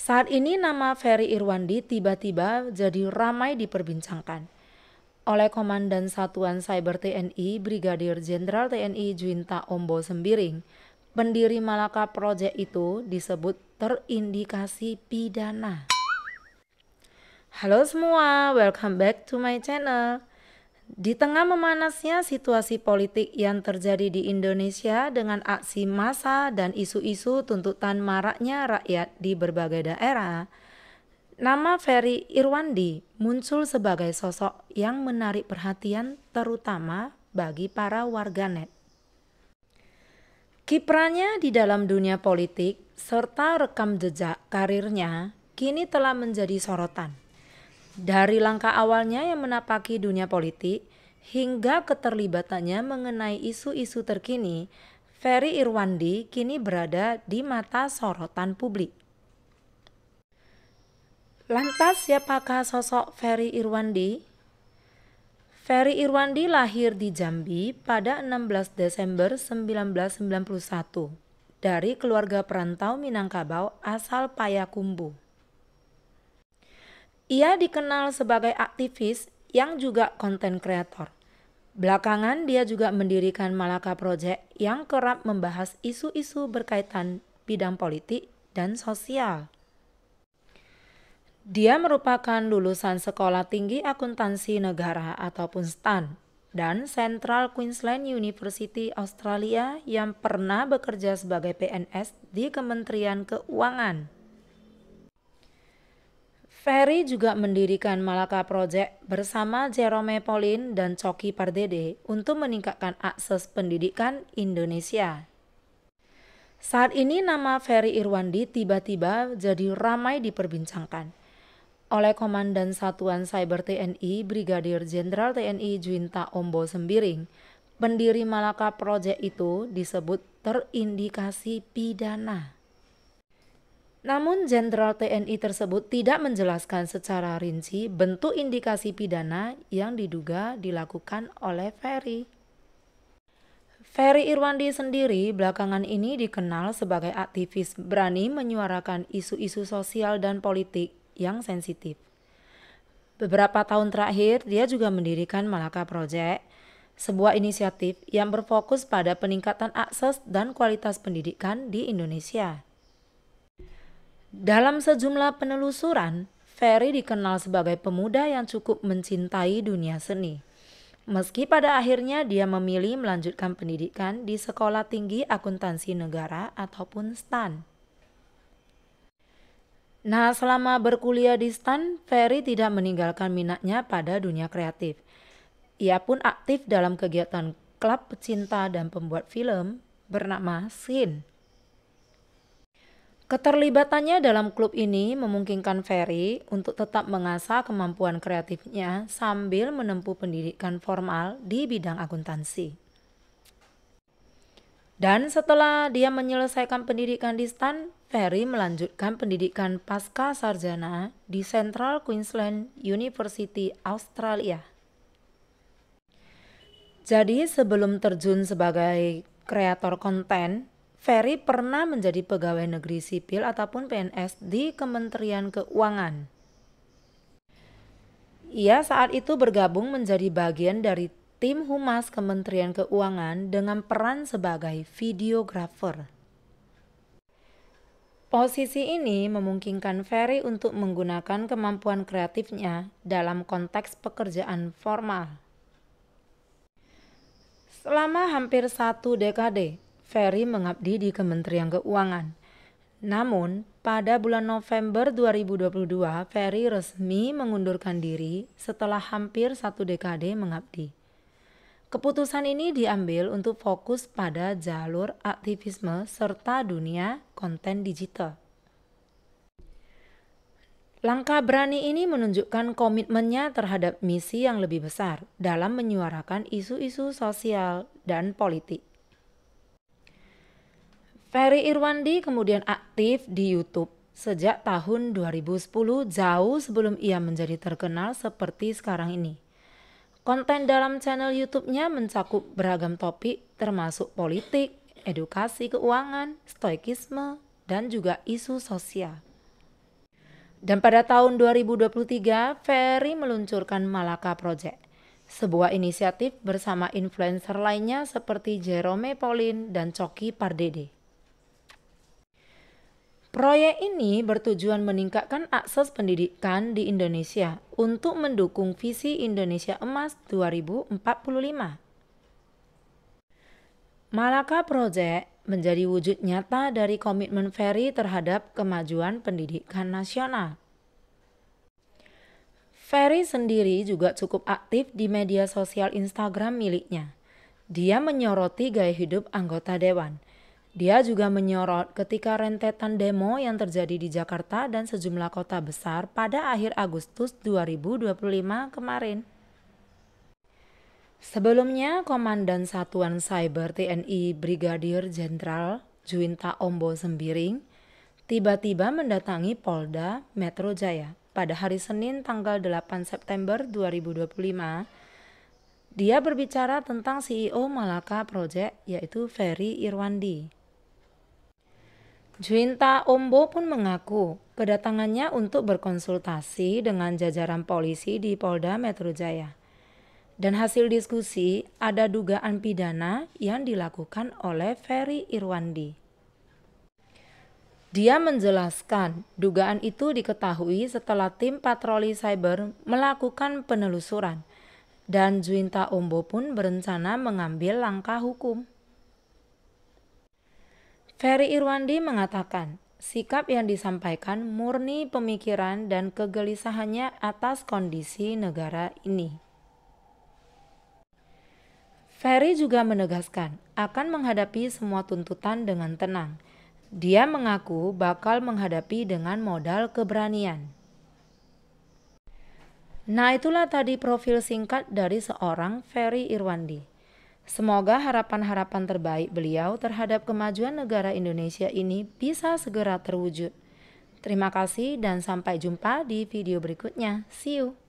Saat ini nama Ferry Irwandi tiba-tiba jadi ramai diperbincangkan oleh Komandan Satuan Cyber TNI Brigadir Jenderal TNI Juinta Ombo Sembiring. Pendiri Malaka Project itu disebut terindikasi pidana. Halo semua, welcome back to my channel. Di tengah memanasnya situasi politik yang terjadi di Indonesia dengan aksi massa dan isu-isu tuntutan maraknya rakyat di berbagai daerah, nama Ferry Irwandi muncul sebagai sosok yang menarik perhatian terutama bagi para warganet. Kiprahnya di dalam dunia politik serta rekam jejak karirnya kini telah menjadi sorotan. Dari langkah awalnya yang menapaki dunia politik hingga keterlibatannya mengenai isu-isu terkini, Ferry Irwandi kini berada di mata sorotan publik. Lantas siapakah sosok Ferry Irwandi? Ferry Irwandi lahir di Jambi pada 16 Desember 1991 dari keluarga perantau Minangkabau asal Payakumbuh. Ia dikenal sebagai aktivis yang juga konten kreator. Belakangan dia juga mendirikan Malaka Project yang kerap membahas isu-isu berkaitan bidang politik dan sosial. Dia merupakan lulusan Sekolah Tinggi Akuntansi Negara ataupun STAN dan Central Queensland University Australia yang pernah bekerja sebagai PNS di Kementerian Keuangan. Ferry juga mendirikan Malaka Project bersama Jerome Pauline dan Coki Pardede untuk meningkatkan akses pendidikan Indonesia. Saat ini nama Ferry Irwandi tiba-tiba jadi ramai diperbincangkan oleh Komandan Satuan Cyber TNI Brigadir Jenderal TNI Juinta Ombo Sembiring. Pendiri Malaka Project itu disebut terindikasi pidana. Namun Jenderal TNI tersebut tidak menjelaskan secara rinci bentuk indikasi pidana yang diduga dilakukan oleh Ferry. Ferry Irwandi sendiri belakangan ini dikenal sebagai aktivis berani menyuarakan isu-isu sosial dan politik yang sensitif. Beberapa tahun terakhir dia juga mendirikan Malaka Project, sebuah inisiatif yang berfokus pada peningkatan akses dan kualitas pendidikan di Indonesia. Dalam sejumlah penelusuran, Ferry dikenal sebagai pemuda yang cukup mencintai dunia seni. Meski pada akhirnya dia memilih melanjutkan pendidikan di Sekolah Tinggi Akuntansi Negara ataupun STAN. Nah, selama berkuliah di STAN, Ferry tidak meninggalkan minatnya pada dunia kreatif. Ia pun aktif dalam kegiatan klub pecinta dan pembuat film bernama Scene. Keterlibatannya dalam klub ini memungkinkan Ferry untuk tetap mengasah kemampuan kreatifnya sambil menempuh pendidikan formal di bidang akuntansi. Dan setelah dia menyelesaikan pendidikan di STAN, Ferry melanjutkan pendidikan pasca sarjana di Central Queensland University Australia. Jadi sebelum terjun sebagai kreator konten, Ferry pernah menjadi pegawai negeri sipil ataupun PNS di Kementerian Keuangan. Ia saat itu bergabung menjadi bagian dari tim humas Kementerian Keuangan dengan peran sebagai videographer. Posisi ini memungkinkan Ferry untuk menggunakan kemampuan kreatifnya dalam konteks pekerjaan formal. Selama hampir 1 dekade, Ferry mengabdi di Kementerian Keuangan. Namun, pada bulan November 2022, Ferry resmi mengundurkan diri setelah hampir 1 dekade mengabdi. Keputusan ini diambil untuk fokus pada jalur aktivisme serta dunia konten digital. Langkah berani ini menunjukkan komitmennya terhadap misi yang lebih besar dalam menyuarakan isu-isu sosial dan politik. Ferry Irwandi kemudian aktif di YouTube sejak tahun 2010, jauh sebelum ia menjadi terkenal seperti sekarang ini. Konten dalam channel YouTube-nya mencakup beragam topik termasuk politik, edukasi keuangan, stoikisme, dan juga isu sosial. Dan pada tahun 2023, Ferry meluncurkan Malaka Project, sebuah inisiatif bersama influencer lainnya seperti Jerome Pauline dan Coki Pardede. Proyek ini bertujuan meningkatkan akses pendidikan di Indonesia untuk mendukung visi Indonesia Emas 2045. Malaka Project menjadi wujud nyata dari komitmen Ferry terhadap kemajuan pendidikan nasional. Ferry sendiri juga cukup aktif di media sosial Instagram miliknya. Dia menyoroti gaya hidup anggota dewan. Dia juga menyorot ketika rentetan demo yang terjadi di Jakarta dan sejumlah kota besar pada akhir Agustus 2025 kemarin. Sebelumnya, Komandan Satuan Cyber TNI Brigadir Jenderal Juwinta Ombo Sembiring tiba-tiba mendatangi Polda Metro Jaya pada hari Senin tanggal 8 September 2025. Dia berbicara tentang CEO Malaka Project yaitu Ferry Irwandi. Juwinta Ombo pun mengaku kedatangannya untuk berkonsultasi dengan jajaran polisi di Polda Metro Jaya. Dan hasil diskusi ada dugaan pidana yang dilakukan oleh Ferry Irwandi. Dia menjelaskan dugaan itu diketahui setelah tim patroli cyber melakukan penelusuran dan Juwinta Ombo pun berencana mengambil langkah hukum. Ferry Irwandi mengatakan sikap yang disampaikan murni pemikiran dan kegelisahannya atas kondisi negara ini. Ferry juga menegaskan akan menghadapi semua tuntutan dengan tenang. Dia mengaku bakal menghadapi dengan modal keberanian. Nah, itulah tadi profil singkat dari seorang Ferry Irwandi. Semoga harapan-harapan terbaik beliau terhadap kemajuan negara Indonesia ini bisa segera terwujud. Terima kasih dan sampai jumpa di video berikutnya. See you!